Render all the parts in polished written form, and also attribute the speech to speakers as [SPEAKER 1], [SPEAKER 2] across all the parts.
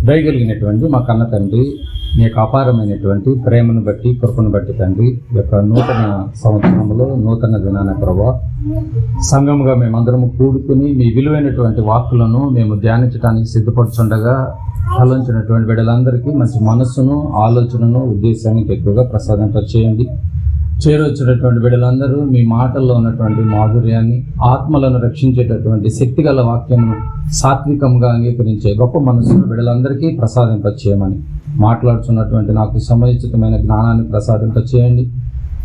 [SPEAKER 1] దయగలిగినటువంటి మా కన్న తండ్రి, మీ యొక్క అపారమైనటువంటి ప్రేమను బట్టి, కృపను బట్టి తండ్రి, ఈ యొక్క నూతన సంవత్సరంలో నూతన దినాన ప్రభా సంఘముగా మేమందరము కూడుకుని మీ విలువైనటువంటి వాక్కులను మేము ధ్యానించడానికి సిద్ధపడుచుండగా ఫలించినటువంటి బిడ్డలందరికీ మంచి మనస్సును, ఆలోచనను, ఉద్దేశానికి ఎక్కువగా ప్రసాదింపచేయండి. చేరొచ్చినటువంటి బిడ్డలందరూ మీ మాటల్లో ఉన్నటువంటి మాధుర్యాన్ని, ఆత్మలను రక్షించేటటువంటి శక్తిగల వాక్యమును సాత్వికంగా అంగీకరించే గొప్ప మనస్సును బిడ్డలందరికీ ప్రసాదింపచేయమని, మాట్లాడుతున్నటువంటి నాకు సమయోచితమైన జ్ఞానాన్ని ప్రసాదింపచేయండి.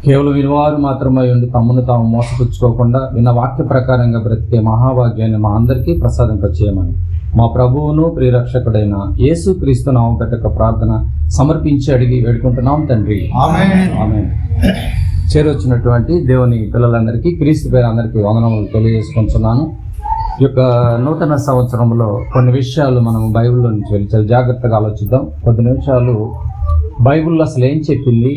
[SPEAKER 1] కేవలం వినివారు మాత్రమే ఉండి తమను తాము మోసపుచ్చుకోకుండా విన్న వాక్య ప్రకారంగా బ్రతికే మహాభాగ్యాన్ని మా అందరికీ ప్రసాదింపచేయమని మా ప్రభువును ప్రియరక్షకుడైన యేసుక్రీస్తు నామం పెట్టక ప్రార్థన సమర్పించి అడిగి వేడుకుంటున్నాం తండ్రి, ఆమేన్. చేరొచ్చినటువంటి దేవుని పిల్లలందరికీ క్రీస్తు పేరు అందరికీ వందనములు తెలియజేసుకుంటున్నాను. ఈ యొక్క నూతన సంవత్సరంలో కొన్ని విషయాలు మనం బైబిల్లో నుంచి వెళ్ళి చాలా జాగ్రత్తగా ఆలోచిద్దాం. కొద్ది నిమిషాలు బైబిల్లో అసలు ఏం చెప్పింది,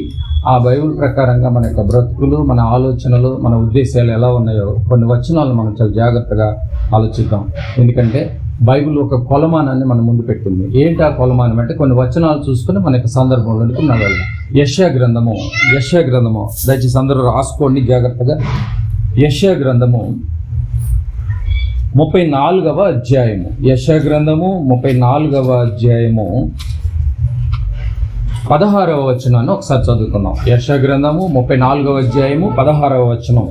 [SPEAKER 1] ఆ బైబిల్ ప్రకారంగా మన యొక్క బ్రతుకులు, మన ఆలోచనలు, మన ఉద్దేశాలు ఎలా ఉన్నాయో కొన్ని వచనాలు మనం చాలా జాగ్రత్తగా ఆలోచిద్దాం. ఎందుకంటే బైబిల్ ఒక కొలమానాన్ని మన ముందు పెట్టింది. ఏంటి ఆ కొలమానం అంటే కొన్ని వచనాలు చూసుకుని మన యొక్క సందర్భంలోనికి నడవాలి. యెషయా గ్రంథము దయచేసి అందరూ రాసుకోండి జాగ్రత్తగా. యెషయా గ్రంథము 34వ అధ్యాయము. యెషయా గ్రంథము 34వ అధ్యాయము 16వ వచనాన్ని ఒకసారి చదువుకుందాం. యెషయా గ్రంథము 34వ అధ్యాయము 16వ వచనం.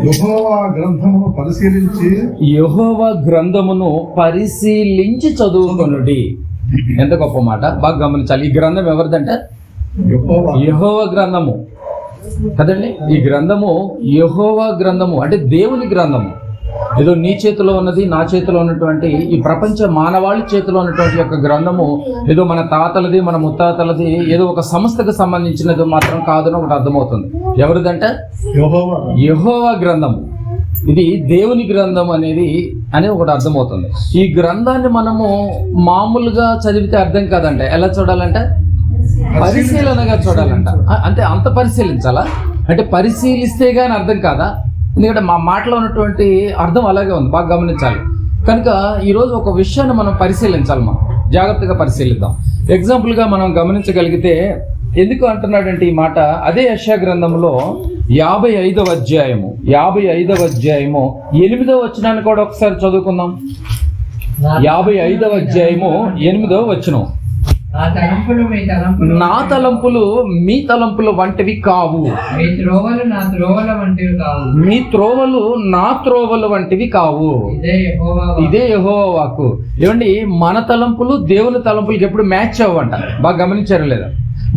[SPEAKER 2] యెహోవా గ్రంథమును పరిశీలించి
[SPEAKER 1] చదువుకొనుడి. ఎంత గొప్ప మాట, బాగా గమనించాలి. ఈ గ్రంథం ఎవరిదంటే యెహోవా గ్రంథము కదండి. ఈ గ్రంథము యెహోవా గ్రంథము అంటే దేవుని గ్రంథము. ఏదో నీ చేతిలో ఉన్నది, నా చేతిలో ఉన్నటువంటి, ఈ ప్రపంచ మానవాళి చేతిలో ఉన్నటువంటి యొక్క గ్రంథము ఏదో మన తాతలది, మన ముత్తాతలది, ఏదో ఒక సంస్థకు సంబంధించినది మాత్రం కాదని ఒకటి అర్థమవుతుంది. ఎవరిదంటే యెహోవా గ్రంథము. ఇది దేవుని గ్రంథం అని ఒకటి అర్థమవుతుంది. ఈ గ్రంథాన్ని మనము మామూలుగా చదివితే అర్థం కాదంట. ఎలా చూడాలంటే పరిశీలనగా చూడాలంట. అంటే అంత పరిశీలించాలా అంటే పరిశీలిస్తే గాని అర్థం కాదా? ఎందుకంటే మా మాటలో ఉన్నటువంటి అర్థం అలాగే ఉంది, బాగా గమనించాలి. కనుక ఈరోజు ఒక విషయాన్ని మనం పరిశీలించాలి, మనం జాగ్రత్తగా పరిశీలిద్దాం. ఎగ్జాంపుల్గా మనం గమనించగలిగితే ఎందుకు అంటున్నాడంటే ఈ మాట, అదే యెషయా గ్రంథంలో 55వ అధ్యాయము 8వ వచనాన్ని కూడా ఒకసారి చదువుకుందాం. 55వ అధ్యాయము 8వ వచనం. నా తలంపులు మీ తలంపుల వంటివి కావు,
[SPEAKER 3] మీ త్రోవలు నా త్రోవల వంటివి కావు,
[SPEAKER 1] మీ త్రోవలు నా త్రోవల వంటివి కావు. ఇదే యెహోవా వాక్కు. ఏమండి, మన తలంపులు దేవుని తలంపులకి ఎప్పుడు మ్యాచ్ అవ్వంట. బాగా గమనించారు లేదా?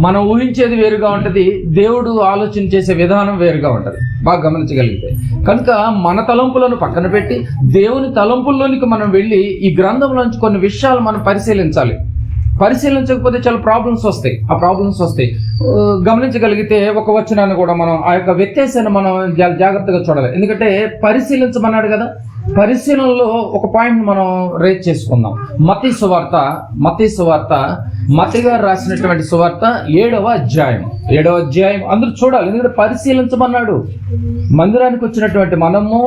[SPEAKER 1] మనం ఊహించేది వేరుగా ఉంటుంది, దేవుడు ఆలోచన చేసే విధానం వేరుగా ఉంటుంది. బాగా గమనించగలిగితే కనుక మన తలంపులను పక్కన పెట్టి దేవుని తలంపుల్లోనికి మనం వెళ్ళి ఈ గ్రంథంలోంచి కొన్ని విషయాలు మనం పరిశీలించాలి. పరిశీలించకపోతే చాలా ప్రాబ్లమ్స్ వస్తాయి. గమనించగలిగితే ఒక వచనాన్ని కూడా మనం ఆ యొక్క వ్యత్యాసాన్ని మనం జాగ్రత్తగా చూడాలి. ఎందుకంటే పరిశీలించమన్నాడు కదా. పరిశీలనలో ఒక పాయింట్ మనం రేజ్ చేసుకుందాం. మత్తయి సువార్త మత్తయి గారు రాసినటువంటి సువార్త 7వ అధ్యాయం అందరూ చూడాలి. ఎందుకంటే పరిశీలించమన్నాడు. మందిరానికి వచ్చినటువంటి మనము,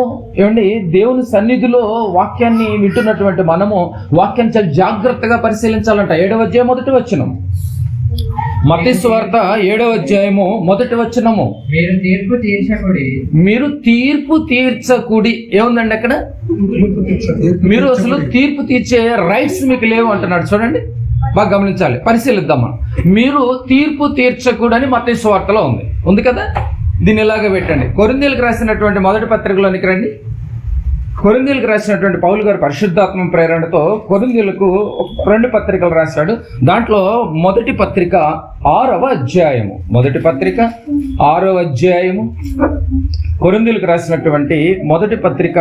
[SPEAKER 1] ఏమండి, దేవుని సన్నిధిలో వాక్యాన్ని వింటున్నటువంటి మనము వాక్యాన్ని చాలా జాగ్రత్తగా పరిశీలించాలంట. 7వ అధ్యాయం 1వ వచనం. మత్తయి సువార్త 7వ అధ్యాయము 1వ వచనము. మీరు తీర్పు తీర్చకుడి. ఏముందండి అక్కడ? మీరు అసలు తీర్పు తీర్చే రైట్స్ మీకు లేవు అంటున్నాడు. చూడండి, బాగా గమనించాలి, పరిశీలిద్దాం మనం. మీరు తీర్పు తీర్చకూడని మత్తయి సువార్తలో ఉంది కదా. దీన్ని ఇలాగే పెట్టండి. కొరింథీయులకు రాసినటువంటి మొదటి పత్రికలోనికి రండి. కొరింథీయులకు రాసినటువంటి పౌలు గారు పరిశుద్ధాత్మ ప్రేరణతో కొరింథీయులకు 2 పత్రికలు రాశాడు. దాంట్లో మొదటి పత్రిక 6వ అధ్యాయము. కొరింథీయులకు రాసినటువంటి మొదటి పత్రిక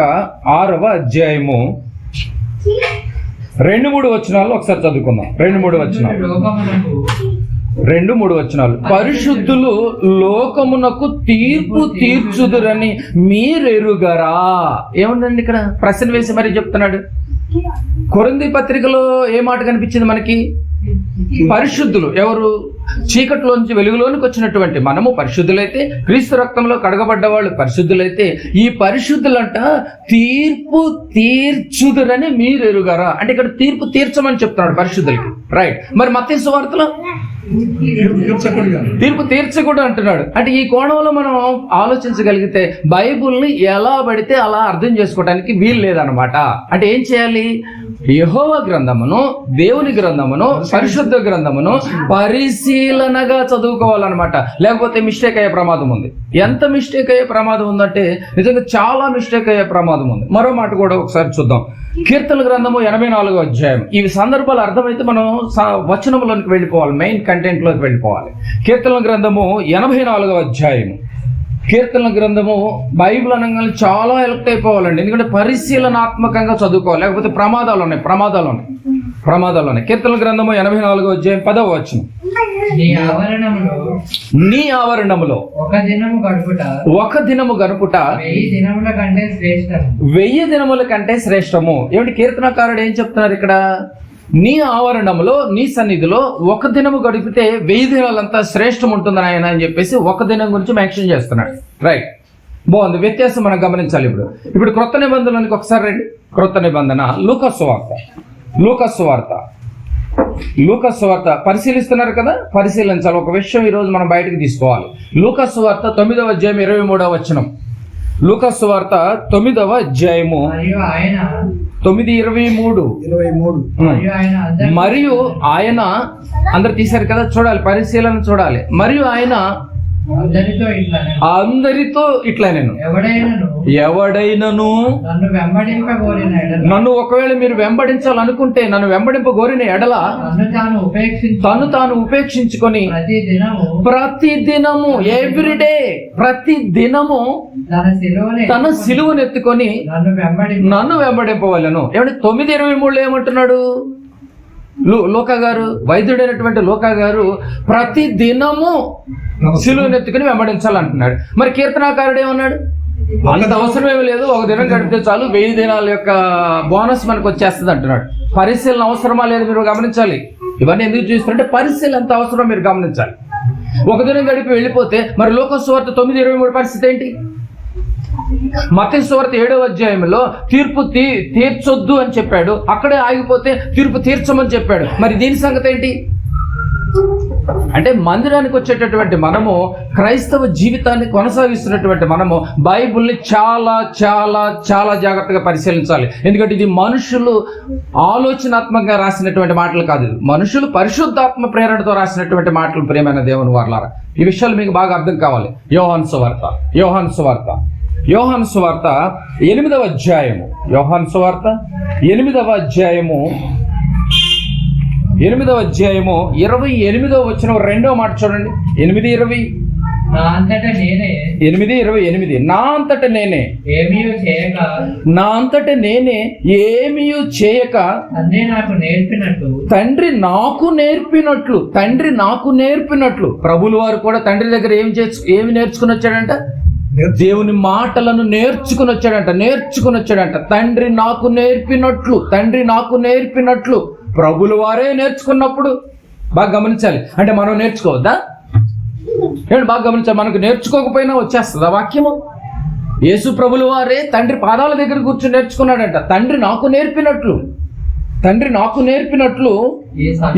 [SPEAKER 1] 6వ అధ్యాయము 2-3 వచనాలు ఒకసారి చదువుకుందాం. 2-3 వచనాలు. పరిశుద్ధులు లోకమునకు తీర్పు తీర్చుదురని మీరెరుగరా? ఏముందండి ఇక్కడ? ప్రశ్న వేసి మరీ చెప్తున్నాడు. కొరింథీ పత్రికలో ఏ మాట కనిపించింది మనకి?
[SPEAKER 2] పరిశుద్ధులు. ఎవరు? చీకటిలోంచి వెలుగులోనికి వచ్చినటువంటి మనము పరిశుద్ధులైతే, క్రీస్తు రక్తంలో కడగబడ్డ వాళ్ళు పరిశుద్ధులైతే, ఈ పరిశుద్ధులంట తీర్పు తీర్చుదురని మీరు ఎరుగారా. అంటే ఇక్కడ తీర్పు తీర్చమని చెప్తున్నాడు పరిశుద్ధులకి. రైట్. మరి మత్తయి సువార్తలో తీర్పు తీర్చకూడదు అంటున్నాడు. అంటే ఈ కోణంలో మనం ఆలోచించగలిగితే బైబుల్ని ఎలా పడితే అలా అర్థం చేసుకోవడానికి వీలు లేదనమాట. అంటే ఏం చేయాలి? యెహోవా గ్రంథమును, దేవుని గ్రంథమును, పరిశుద్ధ గ్రంథమును పరిశీలనగా చదువుకోవాలన్నమాట. లేకపోతే మిస్టేక్ అయ్యే ప్రమాదం ఉంది. ఎంత మిస్టేక్ అయ్యే ప్రమాదం ఉందంటే నిజంగా చాలా మిస్టేక్ అయ్యే ప్రమాదం ఉంది. మరో మాట కూడా ఒకసారి చూద్దాం. కీర్తన గ్రంథము 84వ అధ్యాయం. ఈ సందర్భాలు అర్థమైతే మనం వచనంలోకి వెళ్ళిపోవాలి, మెయిన్ కంటెంట్లోకి వెళ్ళిపోవాలి. కీర్తన గ్రంథము 84వ అధ్యాయము. కీర్తన గ్రంథము బైబిల్ అనగానే చాలా ఎలక్ట్ అయిపోవాలండి. ఎందుకంటే పరిశీలనాత్మకంగా చదువుకోవాలి, లేకపోతే ప్రమాదాలు ఉన్నాయి. కీర్తన గ్రంథము 84వ అధ్యాయం 10వ వచనం. నీ ఆవరణములో ఒక దినము గడుపుట 1000 దినముల కంటే శ్రేష్టము. ఏమిటి కీర్తనకారుడు ఏం చెప్తున్నారు ఇక్కడ? నీ ఆవరణములో, నీ సన్నిధిలో ఒక దినము గడిపితే 1000 దినాలంతా శ్రేష్టం ఉంటుంది ఆయన అని చెప్పేసి ఒక దినం గురించి మెన్షన్ చేస్తున్నాడు. రైట్, బాగుంది. వ్యత్యాసం మనం గమనించాలి. ఇప్పుడు క్రొత్త నిబంధనలకు ఒకసారి రండి. క్రొత్త నిబంధన లూకా సువార్త పరిశీలిస్తున్నారు కదా, పరిశీలించాలి. ఒక విషయం ఈరోజు మనం బయటకు తీసుకోవాలి. లూకా సువార్త 9వ అధ్యాయం 23వ వచనం. లూకా సువార్త 9వ అధ్యాయము 9:23. మరియు ఆయన, అందరు తీశారు కదా, చూడాలి, పరిశీలన చూడాలి. మరియు ఆయన అందరితో ఇట్లా, నేను ఎవడైనను నన్ను ఒకవేళ మీరు వెంబడించాలనుకుంటే, నన్ను వెంబడింపగోరిన ఎడల తను తాను ఉపేక్షించుకొని ప్రతి దినము, ఎవ్రీడే, ప్రతి దినము తన సిలువను ఎత్తుకొని నన్ను వెంబడింపవలెను. ఏమంటే 9:23 ఏమంటున్నాడు లోకా గారు? వైద్యుడైనటువంటి లోకా గారు ప్రతి దినము సిలువను ఎత్తుకుని వెంబడించాలంటున్నాడు. మరి కీర్తనాకారుడు ఏమన్నాడు? అంత అవసరం ఏమి లేదు, ఒక దినం గడిపితే చాలు, 1000 దినాల యొక్క బోనస్ మనకు వచ్చేస్తుంది అంటున్నాడు. పరిశీలన అవసరమా లేదు మీరు గమనించాలి. ఇవన్నీ ఎందుకు చూస్తుంటే పరిశీలన ఎంత అవసరమో మీరు గమనించాలి. ఒక దినం గడిపి వెళ్ళిపోతే మరి లోకా సువార్త 9:23 పరిస్థితి ఏంటి? మత్తయి సువార్త 7వ అధ్యాయంలో తీర్పు తీర్చొద్దు అని చెప్పాడు, అక్కడే ఆగిపోతే తీర్పు తీర్చమని చెప్పాడు. మరి దీని సంగతి ఏంటి? అంటే మందిరానికి వచ్చేటటువంటి మనము, క్రైస్తవ జీవితాన్ని కొనసాగిస్తున్నటువంటి మనము బైబిల్ని చాలా చాలా చాలా జాగ్రత్తగా పరిశీలించాలి. ఎందుకంటే ఇది మనుషులు ఆలోచనాత్మకంగా రాసినటువంటి మాటలు కాదు, మనుషులు పరిశుద్ధాత్మ ప్రేరణతో రాసినటువంటి మాటలు. ప్రియమైన దేవుని వారలారా, ఈ విషయాలు మీకు బాగా అర్థం కావాలి. యోహాను సువార్త 8వ అధ్యాయము. యోహాను సువార్త 8వ అధ్యాయము 28వ వచనం 2వ మాట చూడండి. 8:20. నా అంతట నేనే ఏమీయూ చేయక తండ్రి నాకు నేర్పినట్లు. ప్రభువుల వారు కూడా తండ్రి దగ్గర ఏమి నేర్చుకుని వచ్చాడంట? దేవుని మాటలను నేర్చుకుని వచ్చాడంట. తండ్రి నాకు నేర్పినట్లు ప్రభువుల వారే నేర్చుకున్నప్పుడు బాగా గమనించాలి. అంటే మనం నేర్చుకోవద్దా? బాగా గమనించాలి. మనకు నేర్చుకోకపోయినా వచ్చేస్తుందా వాక్యము? యేసు ప్రభువుల వారే తండ్రి పాదాల దగ్గర కూర్చొని నేర్చుకున్నాడంట. తండ్రి నాకు నేర్పినట్లు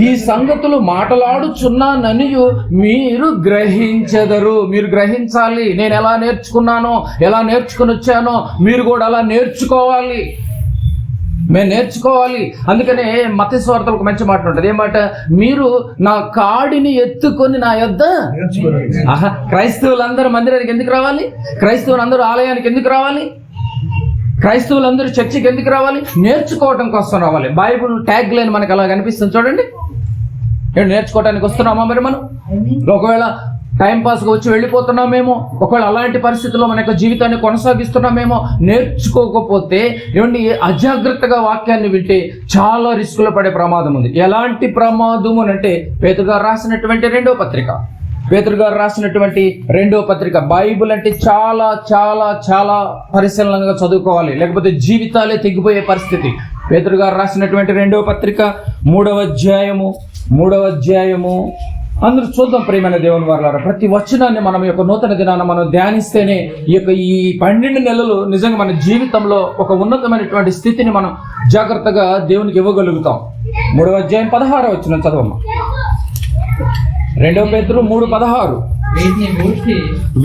[SPEAKER 2] ఈ సంగతులు మాటలాడుచున్నాననియు మీరు గ్రహించెదరు. మీరు గ్రహించాలి. నేను ఎలా నేర్చుకున్నానో, ఎలా నేర్చుకుని వచ్చానో మీరు కూడా అలా నేర్చుకోవాలి. మేము నేర్చుకోవాలి. అందుకనే మత్తయి సువార్తలో ఒక మంచి మాట ఉంటుంది. ఏమాట? మీరు నా కాడిని ఎత్తుకొని నా యొద్ద. క్రైస్తవులందరూ మందిరానికి ఎందుకు రావాలి? క్రైస్తవులందరూ ఆలయానికి ఎందుకు రావాలి? క్రైస్తవులందరూ చర్చికి ఎందుకు రావాలి? నేర్చుకోవటం కోసం రావాలి. బైబుల్ ట్యాగ్ లైన్ మనకు అలా కనిపిస్తుంది చూడండి. నేర్చుకోవడానికి వస్తున్నామా మరి మనం? ఒకవేళ టైంపాస్గా వచ్చి వెళ్ళిపోతున్నామేమో, ఒకవేళ అలాంటి పరిస్థితుల్లో మన యొక్క జీవితాన్ని కొనసాగిస్తున్నామేమో. నేర్చుకోకపోతే ఏమండి, అజాగ్రత్తగా వాక్యాన్ని వింటే చాలా రిస్కులో పడే ప్రమాదం ఉంది. ఎలాంటి ప్రమాదము అంటే పేతురు గారు రాసినటువంటి రెండో పత్రిక. బైబిల్ అంటే చాలా చాలా చాలా పరిశీలనగా చదువుకోవాలి, లేకపోతే జీవితాలే తెగిపోయే పరిస్థితి. పేతురు గారు రాసినటువంటి రెండో పత్రిక 3వ అధ్యాయము 3వ అధ్యాయము అందరూ చూద్దాం. ప్రియమైన దేవుని వారలారా, ప్రతి వచనాన్ని మనం యొక్క నూతన దినాన మనం ధ్యానిస్తేనే ఈ 12 నెలలు నిజంగా మన జీవితంలో ఒక ఉన్నతమైనటువంటి స్థితిని మనం జాగ్రత్తగా దేవునికి ఇవ్వగలుగుతాం. 3వ అధ్యాయం 16వ వచనం చదవమ్మా. 2 పేతురు 3:16.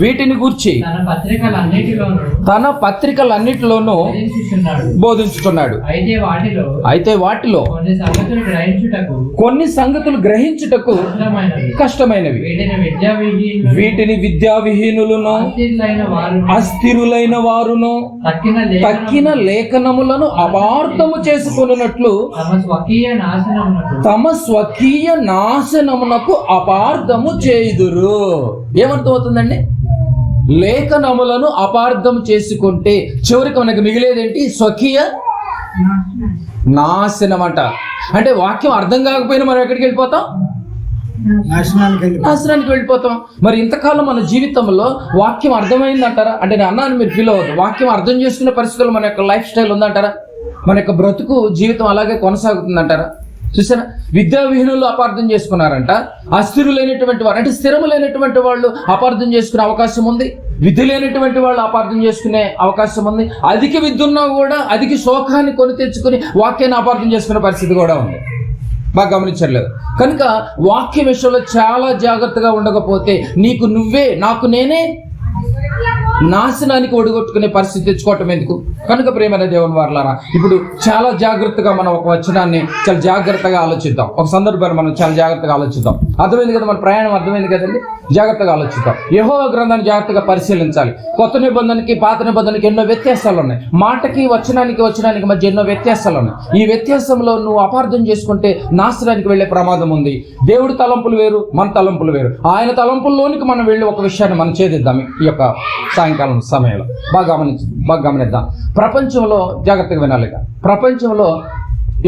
[SPEAKER 2] వీటిని గూర్చి తన పత్రికలన్నిటిలోనూ బోధించుతున్నాడు. అయితే వాటిలో కొన్ని సంగతులు గ్రహించుటకు కష్టమైనవి. వీటిని విద్యావిహీనులను అస్థిరులైన వారును తక్కిన లేఖనములను అపార్థము చేసుకొనున్నట్లు తమ స్వకీయ నాశనమునకు అపార్థము చేయుదురు. ఏమర్థమవుతుందండి? లేఖనములను అపార్థం చేసుకుంటే చివరికి మనకు మిగిలేదేంటి? స్వకీయ నాశనం అంట. అంటే వాక్యం అర్థం కాకపోయినా మనం ఎక్కడికి వెళ్ళిపోతాం? నాశనానికి వెళ్ళిపోతాం. మరి ఇంతకాలం మన జీవితంలో వాక్యం అర్థమైందంటారా? అంటే నేను అన్నాను, మీరు ఫీల్ అవ్వదు. వాక్యం అర్థం చేసుకునే పరిస్థితుల్లో మన యొక్క లైఫ్ స్టైల్ ఉందంటారా? మన యొక్క బ్రతుకు జీవితం అలాగే కొనసాగుతుందంటారా? చూసారా, విద్యావిహీనులు అపార్థం చేసుకున్నారంట. అస్థిరులైనటువంటి వారు అంటే స్థిరము లేనటువంటి వాళ్ళు అపార్థం చేసుకునే అవకాశం ఉంది. విద్య లేనటువంటి వాళ్ళు అపార్థం చేసుకునే అవకాశం ఉంది. అధిక విద్య ఉన్నా కూడా అధిక శోకాన్ని కొని తెచ్చుకుని వాక్యాన్ని అపార్థం చేసుకునే పరిస్థితి కూడా ఉంది. బాగా గమనించలేదు. కనుక వాక్య విషయంలో చాలా జాగ్రత్తగా ఉండకపోతే నీకు నువ్వే, నాకు నేనే నాశనానికి ఒడిగొట్టుకునే పరిస్థితి తెచ్చుకోవటం ఎందుకు? కనుక ప్రియమైన దేవుని వారలారా, ఇప్పుడు చాలా జాగ్రత్తగా మనం ఒక వచనాన్ని చాలా జాగ్రత్తగా ఆలోచిద్దాం. ఒక సందర్భాన్ని మనం చాలా జాగ్రత్తగా ఆలోచిద్దాం. అర్థమైంది కదా? మన ప్రయాణం అర్థమైంది కదండి? జాగ్రత్తగా ఆలోచిద్దాం. యెహోవా గ్రంథాన్ని జాగ్రత్తగా పరిశీలించాలి. కొత్త నిబంధనకి పాత నిబంధనకి ఎన్నో వ్యత్యాసాలు ఉన్నాయి. మాటకి వచనానికి మధ్య ఎన్నో వ్యత్యాసాలు ఉన్నాయి. ఈ వ్యత్యాసంలో నువ్వు అపార్థం చేసుకుంటే నాశనానికి వెళ్ళే ప్రమాదం ఉంది. దేవుడి తలంపులు వేరు, మన తలంపులు వేరు. ఆయన తలంపుల్లోనికి మనం వెళ్ళి ఒక విషయాన్ని మనం ఛేదిద్దాం ఈ యొక్క సాయంకాలం సమయంలో. బాగా గమనిద్దాం. ప్రపంచంలో జాగ్రత్తగా వినాలిగా, ప్రపంచంలో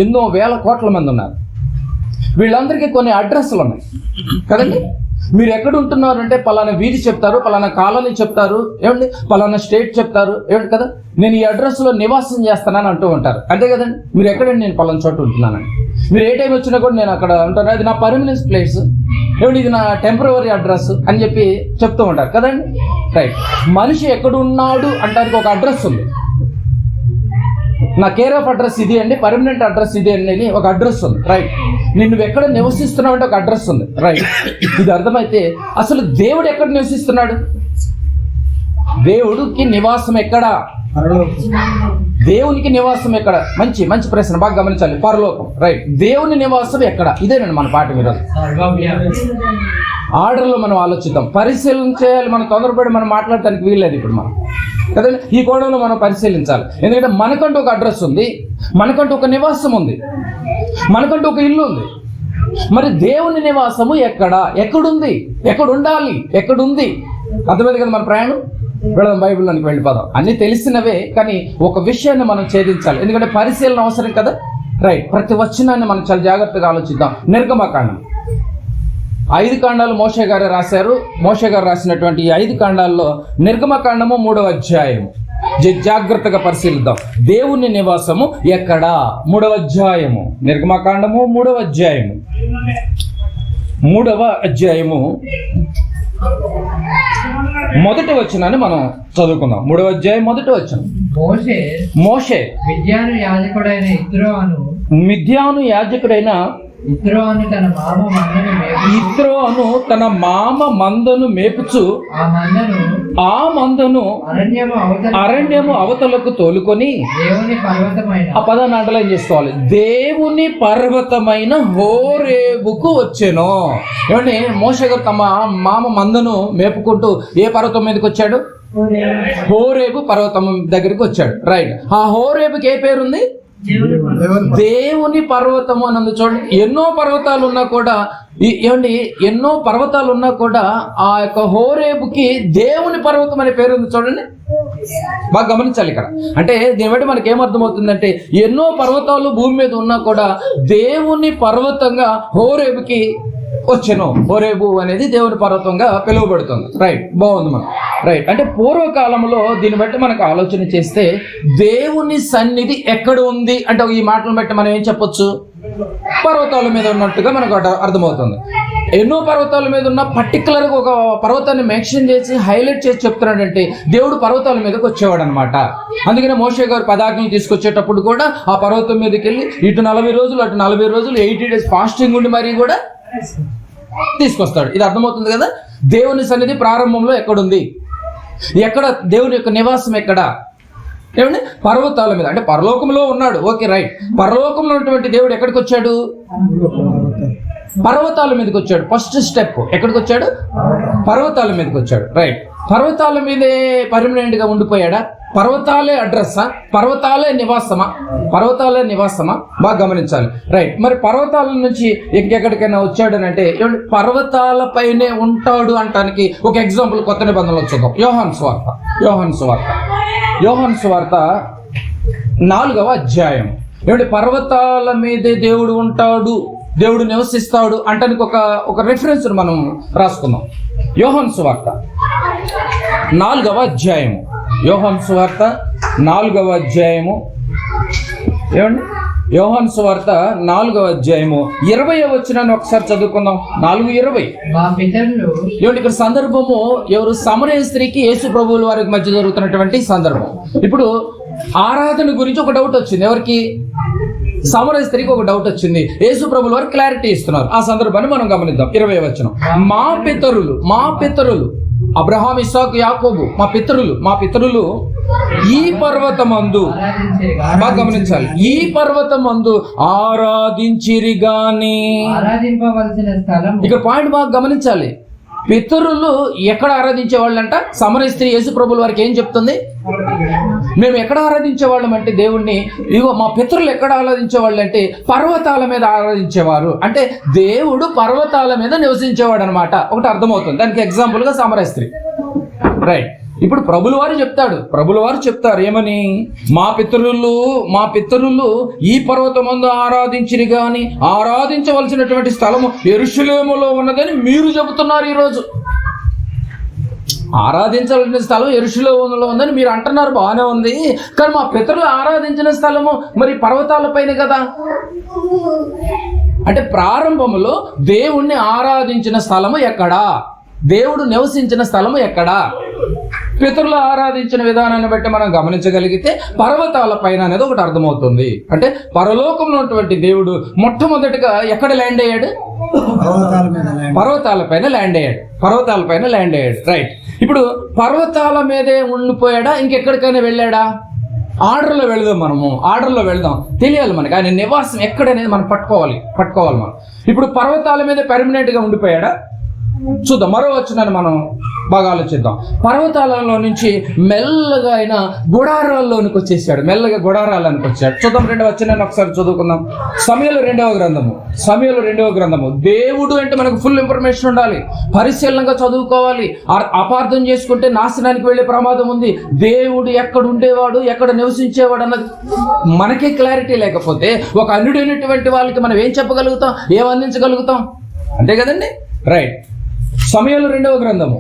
[SPEAKER 2] ఎన్నో వేల కోట్ల మంది ఉన్నారు. వీళ్ళందరికీ కొన్ని అడ్రస్లు ఉన్నాయి కదండి. మీరు ఎక్కడ ఉంటున్నారు అంటే పలానా వీధి చెప్తారు, పలానా కాలనీ చెప్తారు, ఏమండి పలానా స్టేట్ చెప్తారు, ఏమండి కదా. నేను ఈ అడ్రస్లో నివాసం చేస్తానని అంటూ ఉంటారు, అంతే కదండి. మీరు ఎక్కడండి? నేను పలానా చోట ఉంటున్నానండి. మీరు ఏ టైం వచ్చినా కూడా నేను అక్కడ ఉంటాను, అది నా పర్మనెంట్ ప్లేస్, ఏమండి ఇది నా టెంపరవరీ అడ్రస్ అని చెప్పి చెప్తూ ఉంటారు కదండి. రైట్. మనిషి ఎక్కడున్నాడు అంటానికి ఒక అడ్రస్ ఉంది. నా కేర్ ఆఫ్ అడ్రస్ ఇది అండి, పర్మనెంట్ అడ్రస్ ఇది అని ఒక అడ్రస్ ఉంది. రైట్. నువ్వు ఎక్కడ నివసిస్తున్నావు అంటే ఒక అడ్రస్ ఉంది. రైట్. ఇది అర్థమైతే అసలు దేవుడు ఎక్కడ నివసిస్తున్నాడు? దేవుడికి నివాసం ఎక్కడా? దేవునికి నివాసం ఎక్కడ? మంచి ప్రశ్న, బాగా గమనించాలి. పరలోకం. రైట్. దేవుని నివాసం ఎక్కడ? ఇదేనండి మన పాఠం ఈరోజు. ఆర్డర్లో మనం ఆలోచిద్దాం, పరిశీలన చేయాలి. మనం తొందరపడి మనం మాట్లాడటానికి వీల్లేదు ఇప్పుడు మనం కదండి. ఈ కోణంలో మనం పరిశీలించాలి. ఎందుకంటే మనకంటూ ఒక అడ్రస్ ఉంది, మనకంటూ ఒక నివాసం ఉంది, మనకంటూ ఒక ఇల్లు ఉంది. మరి దేవుని నివాసము ఎక్కడ? ఎక్కడుంది? ఎక్కడ ఉండాలి? ఎక్కడుంది? అర్థమైంది కదా మన ప్రయాణం. వెళదాం, బైబిల్లోనికి వెళ్ళిపోదాం. అన్నీ తెలిసినవే, కానీ ఒక విషయాన్ని మనం ఛేదించాలి. ఎందుకంటే పరిశీలన అవసరం కదా. రైట్. ప్రతి వచనాన్ని మనం చాలా జాగ్రత్తగా ఆలోచిద్దాం. నిర్గమకాండం 5 కాండాలు మోషే గారే రాశారు. మోషే గారు రాసినటువంటి ఈ 5 కాండాల్లో నిర్గమకాండము 3వ అధ్యాయము జాగ్రత్తగా పరిశీలిద్దాం. దేవుని నివాసము ఎక్కడా? 3వ అధ్యాయము నిర్గమకాండము 3వ అధ్యాయము 1వ వచనాన్ని మనం చదువుకుందాం. 3వ అధ్యాయం 1వ వచనం. మోషే మిద్యాను యాజకుడైన
[SPEAKER 3] ఇత్రోను
[SPEAKER 2] తన మామ మందను మేపుచు ఆ మందను అరణ్యము అవతలకు తోలుకొని ఆ పదాన్ని అండర్లైన్ చేసుకోవాలి. దేవుని పర్వతమైన హోరేబుకు వచ్చెను. ఏమండి, మోషే గారు తమ మామ మందను మేపుకుంటూ ఏ పర్వతం మీదకి వచ్చాడు? హోరేబు పర్వతం దగ్గరికి వచ్చాడు. రైట్. ఆ హోరేబుకి ఏ పేరుంది? దేవుని పర్వతము అని ఉంది. చూడండి, ఎన్నో పర్వతాలు ఉన్నా కూడా ఆ యొక్క హోరేబుకి దేవుని పర్వతం అనే పేరు ఉంది. చూడండి, బాగా గమనించాలి ఇక్కడ. అంటే దీన్ని బట్టి మనకి ఏమర్థమవుతుందంటే ఎన్నో పర్వతాలు భూమి మీద ఉన్నా కూడా దేవుని పర్వతంగా వచ్చెను. హోరేబు అనేది దేవుని పర్వతంగా పిలువబడుతుంది. రైట్, బాగుంది మనం. రైట్, అంటే పూర్వకాలంలో దీన్ని బట్టి మనకు ఆలోచన చేస్తే దేవుని సన్నిధి ఎక్కడ ఉంది అంటే ఈ మాటలను బట్టి మనం ఏం చెప్పొచ్చు? పర్వతాల మీద ఉన్నట్టుగా మనకు అర్థమవుతుంది. ఎన్నో పర్వతాల మీద ఉన్న పర్టికులర్గా ఒక పర్వతాన్ని మెన్షన్ చేసి హైలైట్ చేసి చెప్తున్నాడంటే దేవుడు పర్వతాల మీదకి వచ్చేవాడు అనమాట. అందుకనే మోషే గారు పదాజ్ఞలు తీసుకొచ్చేటప్పుడు కూడా ఆ పర్వతం మీదకి వెళ్ళి ఇటు 40 రోజులు అటు 40 రోజులు 80 days ఫాస్టింగ్ ఉండి మరీ కూడా తీసుకొస్తాడు. ఇది అర్థమవుతుంది కదా. దేవుని సన్నిధి ప్రారంభంలో ఎక్కడుంది? ఎక్కడ దేవుని యొక్క నివాసం ఎక్కడ? ఏమండి? పర్వతాల మీద. అంటే పరలోకంలో ఉన్నాడు, ఓకే రైట్. పరలోకంలో ఉన్నటువంటి దేవుడు ఎక్కడికి వచ్చాడు? పర్వతాల మీదకి వచ్చాడు. ఫస్ట్ స్టెప్ ఎక్కడికి వచ్చాడు? పర్వతాల మీదకి వచ్చాడు. రైట్, పర్వతాల మీదే పర్మనెంట్ గా ఉండిపోయాడా? పర్వతాలే అడ్రస్సా? పర్వతాలే నివాసమా? పర్వతాలే నివాసమా? బాగా గమనించాలి. రైట్, మరి పర్వతాల నుంచి ఇంకెక్కడికైనా వచ్చాడనంటే పర్వతాల పైనే ఉంటాడు అంటానికి ఒక ఎగ్జాంపుల్ కొత్త నిబంధనలు చూద్దాం. యోహాను సువార్త 4వ అధ్యాయం. ఏమంటే పర్వతాల మీదే దేవుడు ఉంటాడు, దేవుడు నివసిస్తాడు అంటానికి ఒక రెఫరెన్స్ మనం రాసుకుందాం. యోహాను సువార్త 4వ అధ్యాయము. యోహాను సువార్త 4వ అధ్యాయము. ఏమండి? యోహాను సువార్త 4వ అధ్యాయము 20వ వచనాన్ని ఒకసారి చదువుకుందాం. 4:20.
[SPEAKER 3] మా పితరులు
[SPEAKER 2] ఏమంటే ఇక్కడ సందర్భము ఎవరు? సమరయ స్త్రీకి యేసు ప్రభువుల వారికి మధ్య జరుగుతున్నటువంటి సందర్భం. ఇప్పుడు ఆరాధన గురించి ఒక డౌట్ వచ్చింది. ఎవరికి? సమరయ స్త్రీకి ఒక డౌట్ వచ్చింది. యేసు ప్రభువుల వారు క్లారిటీ ఇస్తున్నారు. ఆ సందర్భాన్ని మనం గమనిద్దాం. 20వ వచనం. మా పితరులు అబ్రహాం, ఇస్సాకు, యాకోబు మా పితరులు ఈ పర్వతమందు, బాగా గమనించాలి, ఈ పర్వతమందు ఆరాధించిరి గాని.
[SPEAKER 3] ఆరాధింపవలసిన స్థలం. ఇక్కడ
[SPEAKER 2] పాయింట్ బాగా గమనించాలి. పితరులు ఎక్కడ ఆరాధించేవాళ్ళంట? సమరయ స్త్రీ యేసు ప్రభువుల వారికి ఏం చెప్తుంది? మేము ఎక్కడ ఆరాధించేవాళ్ళం అంటే దేవుణ్ణి, ఇగో మా పితరులు ఎక్కడ ఆరాధించేవాళ్ళు అంటే పర్వతాల మీద ఆరాధించేవారు. అంటే దేవుడు పర్వతాల మీద నివసించేవాడు అనమాట. ఒకటి అర్థమవుతుంది. దానికి ఎగ్జాంపుల్ గా సమరయ స్త్రీ. రైట్, ఇప్పుడు ప్రభుల వారు చెప్తారు ఏమని? మా పితరులు ఈ పర్వతమందు ఆరాధించిరి గాని ఆరాధించవలసినటువంటి స్థలము యెరూషలేములో ఉన్నదని మీరు చెబుతున్నారు. ఈరోజు ఆరాధించాల్సిన స్థలం యెరూషలేములో ఉందని మీరు అంటున్నారు, బాగానే ఉంది. కానీ మా పితరులు ఆరాధించిన స్థలము మరి పర్వతాలపైన కదా. అంటే ప్రారంభంలో దేవుణ్ణి ఆరాధించిన స్థలము ఎక్కడా? దేవుడు నివసించిన స్థలము ఎక్కడా? పితరులు ఆరాధించిన విధానాన్ని బట్టి మనం గమనించగలిగితే పర్వతాల పైన అనేది ఒకటి అర్థమవుతుంది. అంటే పరలోకంలో ఉన్నటువంటి దేవుడు మొట్టమొదటిగా ఎక్కడ ల్యాండ్ అయ్యాడు? పర్వతాల పైన ల్యాండ్ అయ్యాడు. రైట్, ఇప్పుడు పర్వతాల మీదే ఉండిపోయాడా? ఇంకెక్కడికైనా వెళ్ళాడా? ఆర్డర్లో వెళదాం. తెలియాలి మనకి ఆయన నివాసం ఎక్కడనేది మనం పట్టుకోవాలి మనం. ఇప్పుడు పర్వతాల మీద పెర్మనెంట్ గా ఉండిపోయాడా? చూద్దాం. మరో వచనాన్ని మనం బాగా ఆలోచిద్దాం. పర్వతాలలో నుంచి మెల్లగా ఆయన గుడారాల్లోనికి వచ్చేసాడు. చూద్దాం. 2వ వచనాన్ని ఒకసారి చదువుకుందాం. సమూయేలు 2వ గ్రంథము. దేవుడు అంటే మనకు ఫుల్ ఇన్ఫర్మేషన్ ఉండాలి, పరిశీలనగా చదువుకోవాలి. అపార్థం చేసుకుంటే నాశనానికి వెళ్ళే ప్రమాదం ఉంది. దేవుడు ఎక్కడ ఉండేవాడు, ఎక్కడ నివసించేవాడు అన్నది మనకే క్లారిటీ లేకపోతే ఒక అన్యుడైనటువంటి వాళ్ళకి మనం ఏం చెప్పగలుగుతాం, ఏం అందించగలుగుతాం? అంతే కదండి. రైట్, సమూయేలు 2వ గ్రంథము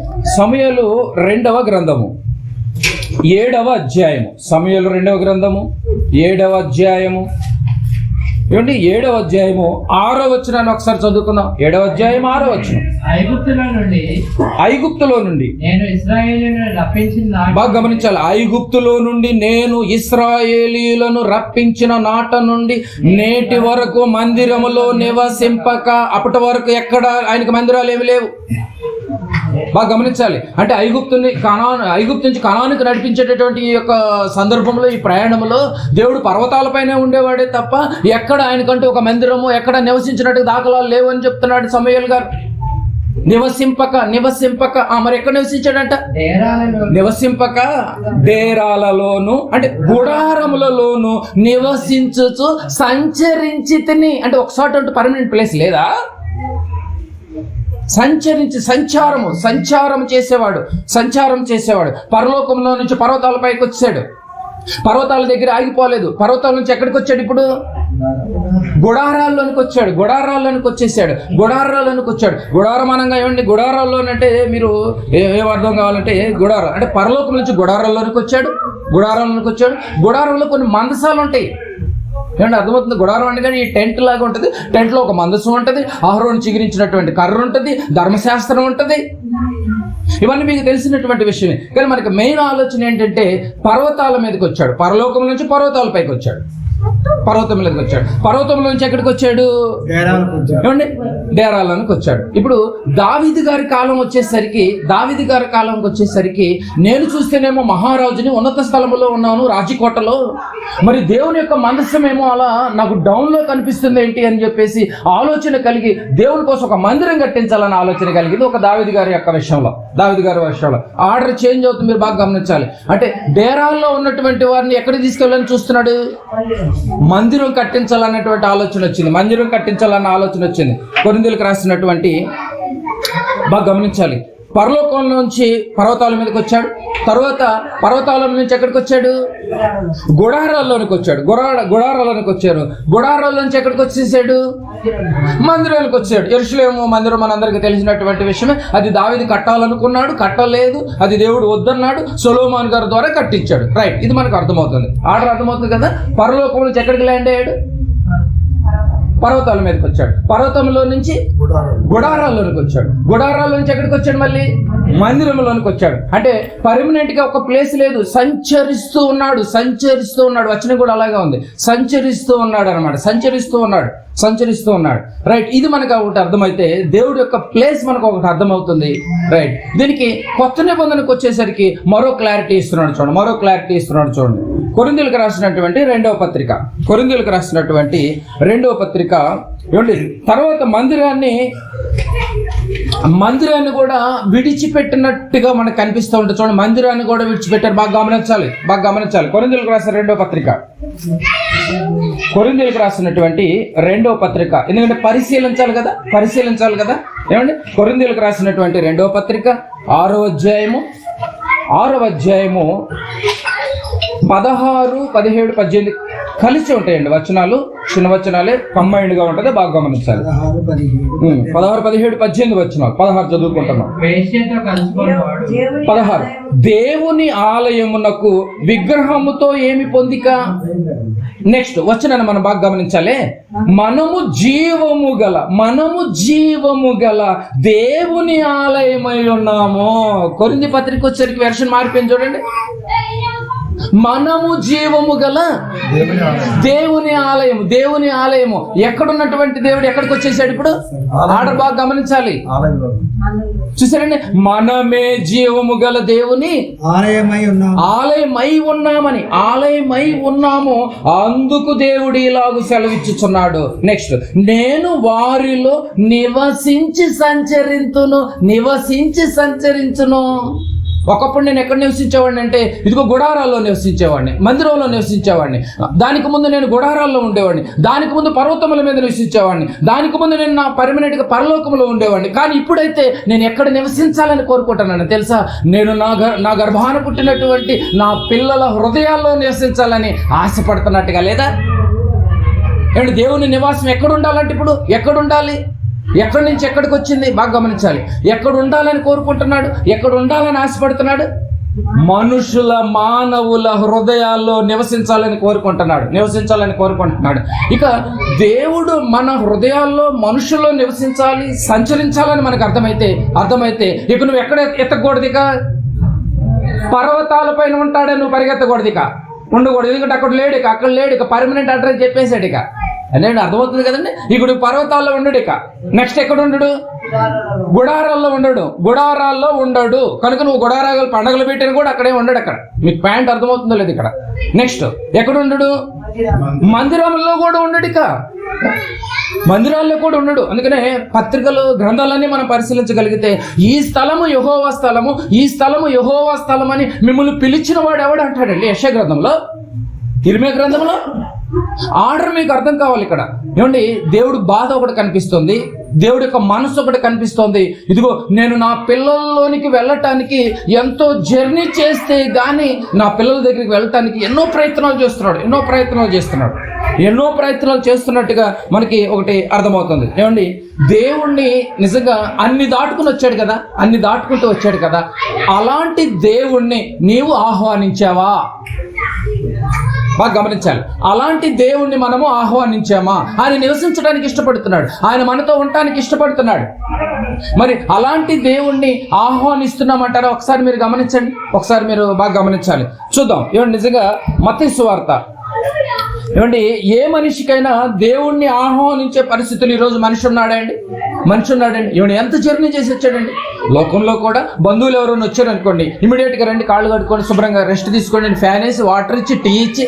[SPEAKER 2] 7వ అధ్యాయము. సమూయేలు 2వ గ్రంథము 7వ అధ్యాయము. ఏమండి? 7వ అధ్యాయము 6వ వచనాన్ని ఒకసారి చదువుకుందాం. 7వ అధ్యాయం 6వ వచనం. ఐగుప్తులో నుండి
[SPEAKER 3] నేను ఇశ్రాయేలీయులను రప్పించిన,
[SPEAKER 2] బాగా గమనించాలి, ఐగుప్తులో నుండి నేను ఇశ్రాయేలీయులను రప్పించిన నాట నుండి నేటి వరకు మందిరములో నివసింపక. అప్పటి వరకు ఎక్కడ ఆయనకు మందిరాలు ఏమి లేవు. బాగా గమనించాలి. అంటే ఐగుప్తు నుంచి కనానుకు నడిపించేటటువంటి ఈ యొక్క సందర్భంలో, ఈ ప్రయాణంలో దేవుడు పర్వతాలపైనే ఉండేవాడే తప్ప ఎక్కడ ఆయనకంటూ ఒక మందిరము ఎక్కడ నివసించినట్టు దాఖలాలు లేవు అని చెప్తున్నాడు సమూయేలు గారు. నివసింపక. మరి ఎక్కడ నివసించాడంట? నివసింపక డేరాలలోను, అంటే గుడారములలోను నివసించుచు సంచరించి తిని. అంటే ఒకసారి అంటూ పర్మనెంట్ ప్లేస్ లేదా? సంచారం చేసేవాడు. పరలోకంలో నుంచి పర్వతాలపైకి వచ్చాడు. పర్వతాల దగ్గర ఆగిపోలేదు. పర్వతాల నుంచి ఎక్కడికి వచ్చాడు? ఇప్పుడు గుడారాల్లోనికి వచ్చాడు, గుడారాల్లోనికి వచ్చేసాడు, గుడారాల్లోనికి వచ్చాడు. గుడారం అనగా ఏమండి? గుడారాల్లోనంటే మీరు ఏం అర్థం కావాలంటే గుడారం అంటే పరలోకం నుంచి గుడారాల్లోనికి వచ్చాడు, గుడారంలోనికి వచ్చాడు. గుడారంలో కొన్ని మందసాలు ఉంటాయి. ఏమంటే అర్థమవుతుంది? గుడారం అంటే కానీ ఈ టెంట్ లాగా ఉంటుంది. టెంట్లో ఒక మందసం ఉంటుంది, అహరోను చిగురించినటువంటి కర్ర ఉంటుంది, ధర్మశాస్త్రం ఉంటుంది. ఇవన్నీ మీకు తెలిసినటువంటి విషయమే. కానీ మనకి మెయిన్ ఆలోచన ఏంటంటే పర్వతాల మీదకి వచ్చాడు. పరలోకం నుంచి పర్వతాల పైకి వచ్చాడు, పర్వతం మీదకి వచ్చాడు. పర్వతం నుంచి ఎక్కడికి వచ్చాడు? ఏమండి? డేరాలోనికి వచ్చాడు. ఇప్పుడు దావీదు గారి కాలం వచ్చేసరికి నేను చూస్తేనేమో మహారాజుని ఉన్నత స్థలములో ఉన్నాను, రాజకోటలో. మరి దేవుని యొక్క మందస్సమేమో అలా నాకు డౌన్ లో కనిపిస్తుంది ఏంటి అని చెప్పేసి ఆలోచన కలిగి దేవుని కోసం ఒక మందిరం కట్టించాలని ఆలోచన కలిగింది ఒక దావీదు గారి విషయంలో. ఆర్డర్ చేంజ్ అవుతుంది, మీరు బాగా గమనించాలి. అంటే డేరాల్లో ఉన్నటువంటి వారిని ఎక్కడికి తీసుకెళ్ళాలని చూస్తున్నాడు? మందిరం కట్టించాలన్నటువంటి ఆలోచన వచ్చింది. కొరింథీయులకు రాసినటువంటి, బాగా గమనించాలి, పరలోకం నుంచి పర్వతాల మీదకి వచ్చాడు. తర్వాత పర్వతాల నుంచి ఎక్కడికి వచ్చాడు? గుడారాల్లోనికి వచ్చాడు. గుడారాల నుంచి ఎక్కడికి వచ్చేసాడు? మందిరానికి వచ్చాడు. యెరూషలేము మందిరం మనందరికీ తెలిసినటువంటి విషయమే. అది దావీదు కట్టాలనుకున్నాడు, కట్టలేదు. అది దేవుడు వద్దన్నాడు, సొలొమోను గారి ద్వారా కట్టించాడు. రైట్, ఇది మనకు అర్థమవుతుంది. ఆర్డర్ అర్థమవుతుంది కదా. పరలోకం నుంచి ఎక్కడికి ల్యాండ్ అయ్యాడు? పర్వతాల మీదకి వచ్చాడు. పర్వతంలో నుంచి గుడారాల్లోనికి వచ్చాడు. గుడారాల నుంచి ఎక్కడికి వచ్చాడు? మళ్ళీ మందిరంలోనికి వచ్చాడు. అంటే పర్మనెంట్ గా ఒక ప్లేస్ లేదు, సంచరిస్తూ ఉన్నాడు. వచనం కూడా అలాగే ఉంది, సంచరిస్తూ ఉన్నాడు అనమాట. సంచరిస్తూ ఉన్నాడు. రైట్, ఇది మనకు ఒకటి అర్థమైతే దేవుడి యొక్క ప్లేస్ మనకు ఒకటి అర్థమవుతుంది. రైట్, దీనికి కొత్త నిబంధనకు వచ్చేసరికి మరో క్లారిటీ ఇస్తున్నాడు చూడండి. కొరింథీయులకు రాసినటువంటి రెండవ పత్రిక ఏమండి? తర్వాత మందిరాన్ని కూడా విడిచిపెట్టినట్టుగా మనకు కనిపిస్తూ ఉంటుంది. చూడండి, మందిరాన్ని కూడా విడిచిపెట్టారు. బాగా గమనించాలి. కొరింథీయులకు రాసిన రెండవ పత్రిక, ఎందుకంటే పరిశీలించాలి కదా. ఏమండి? కొరింథీయులకు రాసినటువంటి రెండవ పత్రిక 6వ అధ్యాయము 16, 17, 18 కలిసి ఉంటాయండి వచనాలు. చిన్న వచనాలే, కంబైన్డ్ గా ఉంటుంది. బాగా గమనించాలి. 16, 17, 18 వచనాలు. 16 చదువుకుంటున్నాం. 16 దేవుని ఆలయమునకు విగ్రహముతో ఏమి పొందిక? నెక్స్ట్ వచనాన్ని మనం బాగా గమనించాలి. మనము జీవము గల దేవుని ఆలయమై ఉన్నాము. కొరింథీ పత్రిక వచ్చేసరికి వెర్షన్ మారిపోయింది చూడండి. మనము జీవము గల దేవుని ఆలయము. ఎక్కడున్నటువంటి దేవుడు ఎక్కడికి వచ్చేసాడు? ఇప్పుడు ఆర్డర్ బాగా గమనించాలి. చూసారండి, మనమే జీవము గల దేవుని ఆలయమై ఉన్నాము. అందుకు దేవుడు ఇలాగు సెలవిచ్చుచున్నాడు. నెక్స్ట్, నేను వారిలో నివసించి సంచరించును. ఒకప్పుడు నేను ఎక్కడ నివసించేవాడిని అంటే ఇదిగో గుడారాల్లో నివసించేవాడిని, మందిరంలో నివసించేవాడిని. దానికి ముందు నేను గుడారాల్లో ఉండేవాడిని, దానికి ముందు పర్వతముల మీద నివసించేవాడిని, దానికి ముందు నేను నా పర్మనెంట్గా పరలోకంలో ఉండేవాడిని. కానీ ఇప్పుడైతే నేను ఎక్కడ నివసించాలని కోరుకుంటున్నాను తెలుసా? నేను నా గర్భాన పుట్టినటువంటి నా పిల్లల హృదయాల్లో నివసించాలని ఆశపడుతున్నట్టుగా లేదా? ఏమంటే దేవుని నివాసం ఎక్కడ ఉండాలంటే ఇప్పుడు ఎక్కడ ఉండాలి? ఎక్కడి నుంచి ఎక్కడికి వచ్చింది? బాగా గమనించాలి. ఎక్కడ ఉండాలని కోరుకుంటున్నాడు? ఎక్కడ ఉండాలని ఆశపడుతున్నాడు? మానవుల హృదయాల్లో నివసించాలని కోరుకుంటున్నాడు. ఇక దేవుడు మన హృదయాల్లో మనుషుల్లో నివసించాలి, సంచరించాలని మనకు అర్థమైతే ఇక నువ్వు ఎక్కడ ఎత్తకూడదు? ఇక పర్వతాల పైన ఉంటాడే నువ్వు పరిగెత్తకూడదు, ఇక ఉండకూడదు. ఎందుకంటే అక్కడ లేడు, ఇక పర్మనెంట్ అడ్రస్ చెప్పేశాడు. ఇక అంటే అర్థమవుతుంది కదండి. ఇప్పుడు పర్వతాల్లో ఉండడు, ఇక నెక్స్ట్ ఎక్కడ ఉండడు? గుడారాల్లో ఉండడు. కనుక నువ్వు గుడారాలు పండగలు పెట్టిన కూడా అక్కడే ఉండడు. అక్కడ మీకు పాయింట్ అర్థమవుతుందో లేదు? ఇక్కడ నెక్స్ట్ ఎక్కడ ఉండడు? మందిరంలో కూడా ఉండడు. ఇక మందిరాల్లో కూడా ఉండడు. అందుకనే పత్రికలు, గ్రంథాలన్నీ మనం పరిశీలించగలిగితే ఈ స్థలము యెహోవా స్థలం అని మిమ్మల్ని పిలిచిన వాడు ఎవడు అంటాడండి? యెషయా గ్రంథంలో, ఇర్మియా గ్రంథంలో. ఆర్డర్ మీకు అర్థం కావాలి. ఇక్కడ ఏమండి, దేవుడు బాధ ఒకటి కనిపిస్తుంది, దేవుడి యొక్క మనసు ఒకటి కనిపిస్తోంది. ఇదిగో నేను నా పిల్లల్లోనికి వెళ్ళటానికి ఎంతో జర్నీ చేస్తే గానీ నా పిల్లల దగ్గరికి వెళ్ళటానికి ఎన్నో ప్రయత్నాలు చేస్తున్నాడు. ఎన్నో ప్రయత్నాలు చేస్తున్నట్టుగా మనకి ఒకటి అర్థమవుతుంది. ఏమండి, దేవుణ్ణి నిజంగా అన్ని దాటుకుని వచ్చాడు కదా, అన్ని దాటుకుంటూ వచ్చాడు కదా, అలాంటి దేవుణ్ణి నీవు ఆహ్వానించావా? బాగా గమనించాలి. అలాంటి దేవుణ్ణి మనము ఆహ్వానించామా? ఆయన నివసించడానికి ఇష్టపడుతున్నాడు, ఆయన మనతో ఉండటానికి ఇష్టపడుతున్నాడు. మరి అలాంటి దేవుణ్ణి ఆహ్వానిస్తున్నామంటారా? ఒకసారి మీరు గమనించండి, ఒకసారి మీరు బాగా గమనించాలి. చూద్దాం. ఏమండి, నిజంగా మత్తయి సువార్త, ఏమండి, ఏ మనిషికైనా దేవుణ్ణి ఆహ్వానించే పరిస్థితులు ఈరోజు మనిషి ఉన్నాడండి? ఏమండి, ఎంత జర్నీ చేసి వచ్చాడండి? లోకంలో కూడా బంధువులు ఎవరైనా వచ్చారనుకోండి, ఇమీడియట్గా రండి, కాళ్ళు కట్టుకొని శుభ్రంగా రెస్ట్ తీసుకోండి, ఫ్యాన్ వేసి, వాటర్ ఇచ్చి, టీ ఇచ్చి,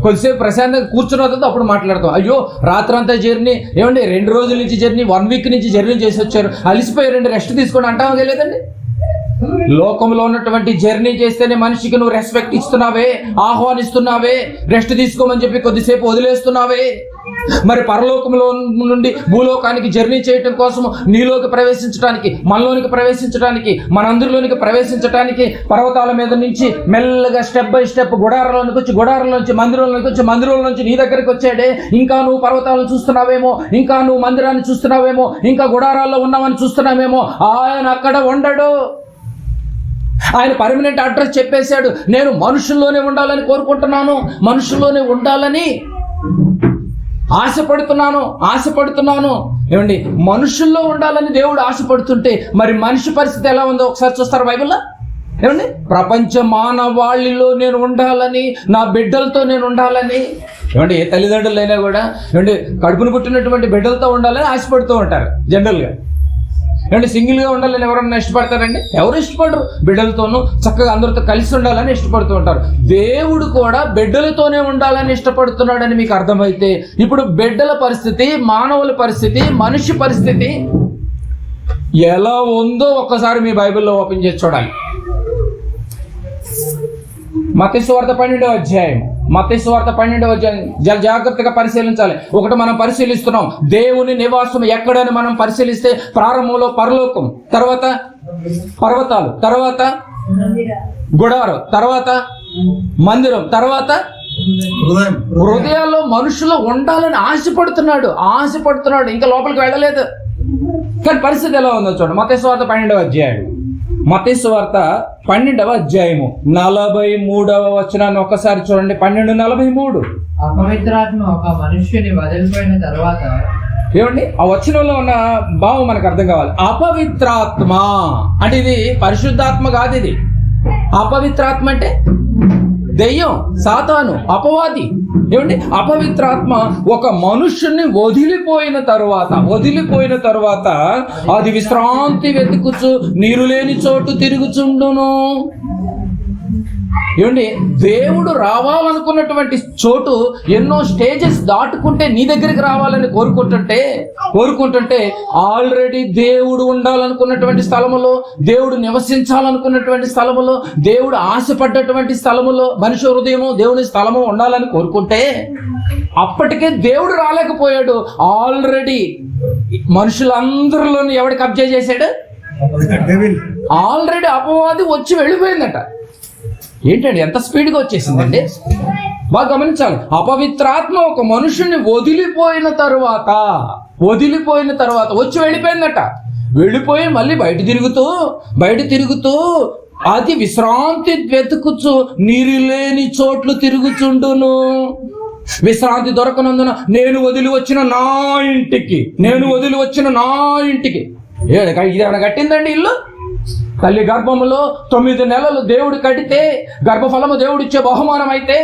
[SPEAKER 2] కొద్దిసేపు ప్రశాంతంగా కూర్చున్న తర్వాత అప్పుడు మాట్లాడతాం. అయ్యో, రాత్రంతా జర్నీ, ఏమండి 2 రోజుల నుంచి జర్నీ, 1 వీక్ నుంచి జర్నీ చేసి వచ్చారు, అలిసిపోయారండి, రెస్ట్ తీసుకోండి అంటావా లేదండి? లోకంలో ఉన్నటువంటి జర్నీ చేస్తేనే మనిషికి నువ్వు రెస్పెక్ట్ ఇస్తున్నావే, ఆహ్వానిస్తున్నావే, రెస్ట్ తీసుకోమని చెప్పి కొద్దిసేపు వదిలేస్తున్నావే. మరి పరలోకంలో నుండి భూలోకానికి జర్నీ చేయటం కోసం నీలోకి ప్రవేశించడానికి, మనలోనికి ప్రవేశించడానికి, మనందరిలోనికి ప్రవేశించడానికి పర్వతాల మీద నుంచి మెల్లగా స్టెప్ బై స్టెప్ గుడారంలోనికి వచ్చి, గుడారంలోంచి మందిరంలోకి వచ్చి, మందిరంలోంచి నీ దగ్గరికి వచ్చాడే. ఇంకా నువ్వు పర్వతాలను చూస్తున్నావేమో, ఇంకా నువ్వు మందిరాన్ని చూస్తున్నావేమో, ఇంకా గుడారాల్లో ఉన్నామని చూస్తున్నావేమో. ఆయన అక్కడ ఉండడు. ఆయన పర్మనెంట్ అడ్రస్ చెప్పేశాడు. నేను మనుషుల్లోనే ఉండాలని కోరుకుంటున్నాను, మనుషుల్లోనే ఉండాలని ఆశపడుతున్నాను. ఏమండి, మనుషుల్లో ఉండాలని దేవుడు ఆశపడుతుంటే మరి మనిషి పరిస్థితి ఎలా ఉందో ఒకసారి చూస్తారు బైబిల్లో. ఏమండి, ప్రపంచ మానవాళిలో నేను ఉండాలని, నా బిడ్డలతో నేను ఉండాలని. ఏమండి, ఏ తల్లిదండ్రులైనా కూడా ఏమండి కడుపును పుట్టినటువంటి బిడ్డలతో ఉండాలని ఆశపడుతూ ఉంటారు జనరల్గా. ఏమంటే సింగిల్గా ఉండాలని ఎవరన్నా ఇష్టపడతారండి? ఎవరు ఇష్టపడరు. బిడ్డలతోనూ చక్కగా అందరితో కలిసి ఉండాలని ఇష్టపడుతూ ఉంటారు. దేవుడు కూడా బిడ్డలతోనే ఉండాలని ఇష్టపడుతున్నాడని మీకు అర్థమైతే, ఇప్పుడు బిడ్డల పరిస్థితి, మానవుల పరిస్థితి, మనిషి పరిస్థితి ఎలా ఉందో ఒక్కసారి మీ బైబిల్లో ఓపెన్ చేసి చూడాలి. మత్తయి సువార్త 12వ అధ్యాయం, జాగ్రత్తగా పరిశీలించాలి. ఒకటి మనం పరిశీలిస్తున్నాం, దేవుని నివాసం ఎక్కడని మనం పరిశీలిస్తే ప్రారంభంలో పరలోకం, తర్వాత పర్వతాలు, తర్వాత గుడారం, తర్వాత మందిరం, తర్వాత హృదయాల్లో మనుషులు ఉండాలని ఆశపడుతున్నాడు. ఇంకా లోపలికి వెళ్ళలేదు. కానీ పరిస్థితి ఎలా ఉందో చూడండి. మత్తయి సువార్త 12వ అధ్యాయం, 43వ వచనాన్ని ఒక్కసారి చూడండి. 12:43.
[SPEAKER 3] అపవిత్రాత్మ ఒక మనుష్యుని వదిలిపోయిన తర్వాత,
[SPEAKER 2] ఏమండి, ఆ వచనంలో ఉన్న భావం మనకు అర్థం కావాలి. అపవిత్రాత్మ అంటే ఇది పరిశుద్ధాత్మ కాదు. ఇది అపవిత్రాత్మ అంటే దెయ్యం, సాతాను, అపవాది. ఏమండి, అపవిత్రాత్మ ఒక మనుష్యుని వదిలిపోయిన తరువాత అది విశ్రాంతి వెతుకుచు నీరు లేని చోటు తిరుగుచుండును. ఏమండి, దేవుడు రావాలనుకున్నటువంటి చోటు ఎన్నో స్టేజెస్ దాటుకుంటే నీ దగ్గరికి రావాలని కోరుకుంటుంటే ఆల్రెడీ దేవుడు ఉండాలనుకున్నటువంటి స్థలములో, దేవుడు నివసించాలనుకున్నటువంటి స్థలములో, దేవుడు ఆశపడ్డటువంటి స్థలములో, మనిషి హృదయము దేవుని స్థలము ఉండాలని కోరుకుంటే అప్పటికే దేవుడు రాలేకపోయాడు. ఆల్రెడీ మనుషులందరిలోనూ ఎవడు కబ్జా చేశాడు? ఆల్రెడీ అపవాది వచ్చి వెళ్ళిపోయిందట. ఏంటండి, ఎంత స్పీడ్గా వచ్చేసిందండి? బాగా గమనించాలి. అపవిత్రాత్మ ఒక మనుషుని వదిలిపోయిన తరువాత వచ్చి వెళ్ళిపోయిందట. వెళ్ళిపోయి మళ్ళీ బయట తిరుగుతూ అది విశ్రాంతి వెతుకుచు నీరు లేని చోట్లు తిరుగుచుండును. విశ్రాంతి దొరకనందున నేను వదిలి వచ్చిన నా ఇంటికి ఇదేమైనా కట్టిందండి ఇల్లు? తల్లి గర్భములో 9 నెలలు దేవుడు కడితే, గర్భఫలము దేవుడిచ్చే బహుమానం అయితే,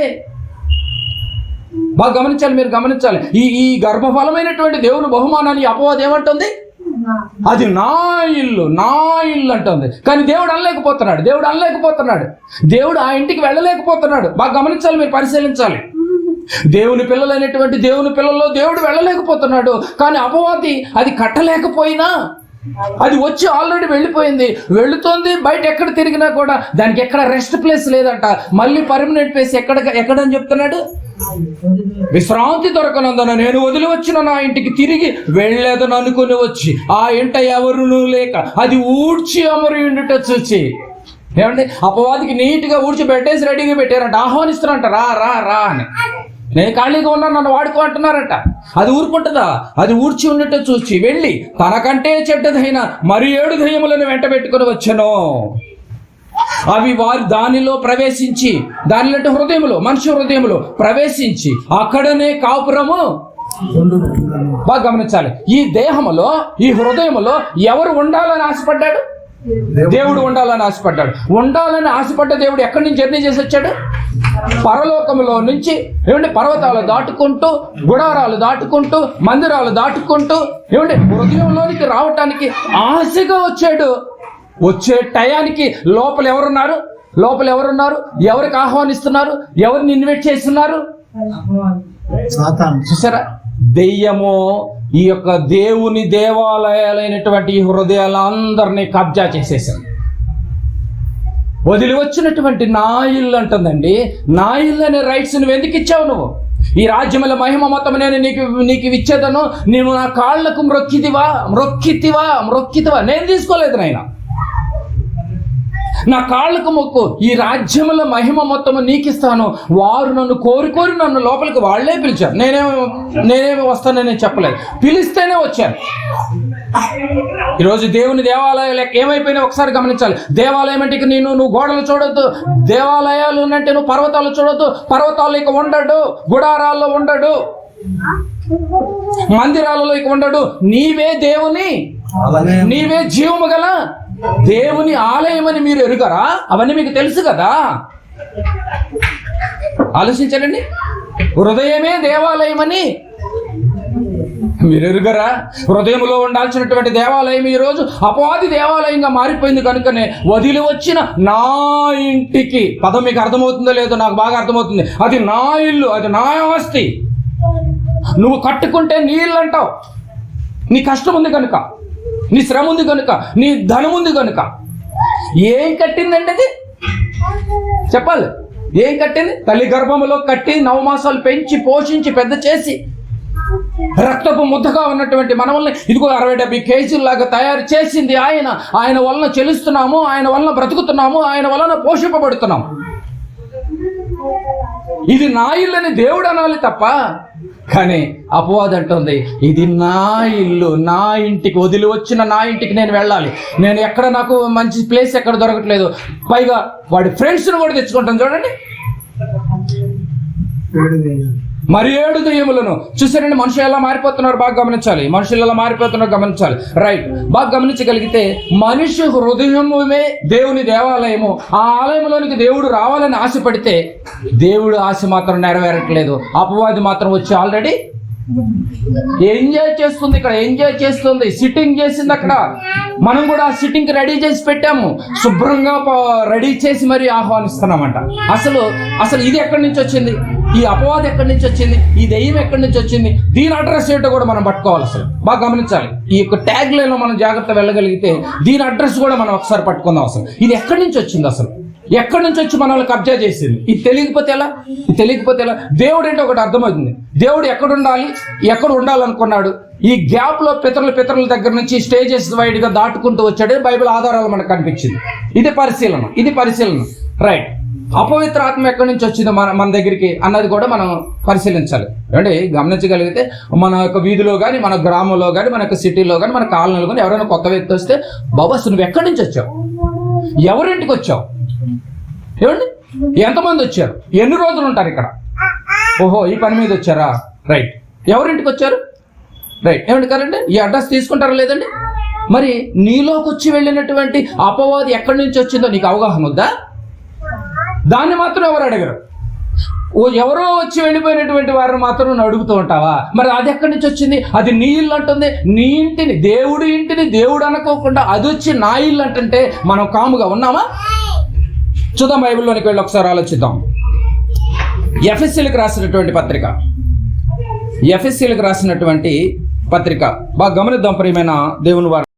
[SPEAKER 2] బాగా గమనించాలి, మీరు గమనించాలి. ఈ గర్భఫలమైనటువంటి దేవుని బహుమానాన్ని అపవాది ఏమంటుంది? అది నా ఇల్లు అంటుంది. కానీ దేవుడు అనలేకపోతున్నాడు. దేవుడు ఆ ఇంటికి వెళ్ళలేకపోతున్నాడు. బాగా గమనించాలి, మీరు పరిశీలించాలి. దేవుని పిల్లలైనటువంటి దేవుని పిల్లల్లో దేవుడు వెళ్ళలేకపోతున్నాడు. కానీ అపవాది అది కట్టలేకపోయినా అది వచ్చి ఆల్రెడీ వెళుతోంది. బయట ఎక్కడ తిరిగినా కూడా దానికి ఎక్కడ రెస్ట్ ప్లేస్ లేదంట. మళ్ళీ పర్మనెంట్ ప్లేస్ ఎక్కడని చెప్తున్నాడు? విశ్రాంతి దొరకనందున నేను వదిలి వచ్చిన నా ఇంటికి తిరిగి వెళ్ళేదని అనుకుని వచ్చి ఆ ఇంట ఎవరునూ లేక అది ఊడ్చి అమరు ఇండుట చూచి. ఏమండి, అపవాదికి నీట్గా ఊడ్చి పెట్టేసి రెడీగా పెట్టారంట. ఆహ్వానిస్తారంట, రా రా రా అని. నేను ఖాళీగా ఉన్నాను, నన్ను వాడుకో అంటున్నారట. అది ఊరుకుంటుందా? అది ఊర్చి ఉన్నట్టు చూచి వెళ్ళి తనకంటే చెడ్డదైన మరి 7 దయ్యములను వెంట పెట్టుకుని వచ్చెను. అవి వారి దానిలో ప్రవేశించి, దానిలో హృదయములో, మనిషి హృదయములో ప్రవేశించి అక్కడనే కాపురము. బాగా గమనించాలి, ఈ దేహములో, ఈ హృదయములో ఎవరు ఉండాలని ఆశపడ్డాడు? దేవుడు ఉండాలని ఆశపడ్డాడు. ఉండాలని ఆశపడ్డ దేవుడు ఎక్కడి నుంచి జర్నీ చేసి వచ్చాడు? పరలోకములో నుంచి ఏమంటే పర్వతాలు దాటుకుంటూ, గుడారాలు దాటుకుంటూ, మందిరాలు దాటుకుంటూ ఏమంటే హృదయంలోనికి రావటానికి ఆశగా వచ్చాడు. వచ్చే టయానికి లోపల ఎవరున్నారు? ఎవరికి ఆహ్వానిస్తున్నారు? ఎవరిని ఇన్వైట్ చేస్తున్నారు? చూసారా? దెయ్యము ఈ యొక్క దేవుని దేవాలయాలైనటువంటి ఈ హృదయాలందరినీ కబ్జా చేసేసాను. వదిలి వచ్చినటువంటి నా ఇల్లు అంటుందండి. నా ఇల్లు అనే రైట్స్ నువ్వు ఎందుకు ఇచ్చావు? నువ్వు ఈ రాజ్యముల మహిమ మొత్తం నేను నీకు ఇచ్చేదను, నీవు నా కాళ్లకు మ్రొక్కితివా. నేను తీసుకోలేదు నాయన, నా కాళ్ళకు మొక్కు. ఈ రాజ్యముల మహిమ మొత్తము నీకిస్తాను. వారు నన్ను కోరి నన్ను లోపలికి వాళ్ళే పిలిచారు. నేనేమి వస్తానని చెప్పలేదు, పిలిస్తేనే వచ్చాను. ఈరోజు దేవుని దేవాలయాలు ఏమైపోయినా ఒకసారి గమనించాలి. దేవాలయం అంటే నువ్వు గోడలు చూడొద్దు, దేవాలయాలు అంటే నువ్వు పర్వతాలు చూడొద్దు. పర్వతాలు ఇక ఉండడు, గుడారాల్లో ఉండడు, మందిరాలలో ఇక ఉండడు. నీవే దేవుని, నీవే జీవము గల దేవుని ఆలయమని మీరు ఎరుగరా? అవన్నీ మీకు తెలుసు కదా. ఆలోచించండి, హృదయమే దేవాలయమని మీరు ఎరుగరా? హృదయంలో ఉండాల్సినటువంటి దేవాలయం ఈరోజు అపవాది దేవాలయంగా మారిపోయింది. కనుకనే వదిలి వచ్చిన నా ఇంటికి, పదం మీకు అర్థమవుతుందో లేదో నాకు బాగా అర్థమవుతుంది. అది నా ఇల్లు, అది నా ఆస్తి. నువ్వు కట్టుకుంటే నీ ఇల్లు అంటావు. నీ కష్టం ఉంది కనుక, నీ శ్రమ ఉంది కనుక, నీ ధనం ఉంది కనుక. ఏం కట్టిందండి అది? చెప్పాలి, ఏం కట్టింది? తల్లి గర్భములో కట్టి 9 మాసాలు పెంచి పోషించి పెద్ద చేసి రక్తపు ముద్దగా ఉన్నటువంటి మనల్ని ఇదిగో 60-70 కేజీల్లాగా తయారు చేసింది ఆయన వలన చెల్లిస్తున్నాము, ఆయన వలన బ్రతుకుతున్నాము, ఆయన వలన పోషింపబడుతున్నాము. ఇది నా ఇల్లని దేవుడు అనాలి తప్ప. కానీ అపవాది అంటుంది, ఇది నా ఇల్లు, నా ఇంటికి, వదిలి వచ్చిన నా ఇంటికి నేను వెళ్ళాలి. నేను ఎక్కడ, నాకు మంచి ప్లేస్ ఎక్కడ దొరకట్లేదు. పైగా వాడి ఫ్రెండ్స్ని కూడా తెచ్చుకుంటాను. చూడండి, మరి 7 దెయ్యములను చూసారండి. మనుషులు ఎలా మారిపోతున్నారు బాగా గమనించాలి. మనుషులు ఎలా మారిపోతున్నారు గమనించాలి. రైట్, బాగా గమనించగలిగితే మనిషి హృదయమే దేవుని దేవాలయము. ఆ ఆలయంలోనికి దేవుడు రావాలని ఆశపడితే దేవుడు ఆశ మాత్రం నెరవేరట్లేదు. అపవాది మాత్రం వచ్చి ఆల్రెడీ ఎంజాయ్ చేస్తుంది. ఇక్కడ ఎంజాయ్ చేస్తుంది, సిట్టింగ్ చేసింది. అక్కడ మనం కూడా ఆ సిట్టింగ్ రెడీ చేసి పెట్టాము, శుభ్రంగా రెడీ చేసి మరి ఆహ్వానిస్తున్నామంట. అసలు ఇది ఎక్కడి నుంచి వచ్చింది? ఈ అపవాది ఎక్కడి నుంచి వచ్చింది? ఈ దెయ్యం ఎక్కడి నుంచి వచ్చింది? దీని అడ్రస్ ఏంటో కూడా మనం పట్టుకోవాలి. అసలు బాగా గమనించాలి. ఈ యొక్క ట్యాగ్ లైన్ లో మనం జాగ్రత్త వెళ్ళగలిగితే దీని అడ్రస్ కూడా మనం ఒకసారి పట్టుకుందాం. అసలు ఇది ఎక్కడి నుంచి వచ్చింది? అసలు ఎక్కడి నుంచి వచ్చి మనల్ని కబ్జా చేసింది? ఇది తెలియకపోతే ఎలా? దేవుడు ఏంటో ఒకటి అర్థమవుతుంది. దేవుడు ఎక్కడ ఉండాలనుకున్నాడు? ఈ గ్యాప్ లో పితరుల దగ్గర నుంచి స్టేజెస్ వైడ్ గా దాటుకుంటూ వచ్చాడు. బైబిల్ ఆధారాలు మనకు కనిపించింది. ఇది పరిశీలన. రైట్, అపవిత్ర ఆత్మ ఎక్కడి నుంచి వచ్చిందో మన దగ్గరికి అన్నది కూడా మనం పరిశీలించాలి. అంటే గమనించగలిగితే మన యొక్క వీధిలో కానీ, మన గ్రామంలో కానీ, మన యొక్క సిటీలో కానీ, మన కాలనీలో కానీ ఎవరైనా కొత్త వ్యక్తి వస్తే, బాబా నువ్వు ఎక్కడి నుంచి వచ్చావు? ఎవరింటికి వచ్చావు? ఏమండి, ఎంతమంది వచ్చారు? ఎన్ని రోజులు ఉంటారు ఇక్కడ? ఓహో, ఈ పని మీద వచ్చారా? రైట్, ఎవరింటికి వచ్చారు? రైట్, ఏమండి కరెంట్? ఈ అడ్రస్ తీసుకుంటారా లేదండి? మరి నీలోకి వచ్చి వెళ్ళినటువంటి అపవాది ఎక్కడి నుంచి వచ్చిందో నీకు అవగాహన ఉందా? దాన్ని మాత్రం ఎవరు అడగరు. ఎవరో వచ్చి వెళ్ళిపోయినటువంటి వారిని మాత్రం నువ్వు అడుగుతూ ఉంటావా? మరి అది ఎక్కడి నుంచి వచ్చింది? అది నీ ఇల్లు అంటుంది. నీ ఇంటిని, దేవుడి ఇంటిని దేవుడు అనుకోకుండా అది వచ్చి నా ఇల్లు అంటుంటే మనం కాముగా ఉన్నామా? చూద్దాం, బైబిల్లోనికి వెళ్ళి ఒకసారి ఆలోచిద్దాం. ఎఫెసీయులకు రాసినటువంటి పత్రిక బాగా గమనిద్దాం. ప్రియమైన దేవుని వారు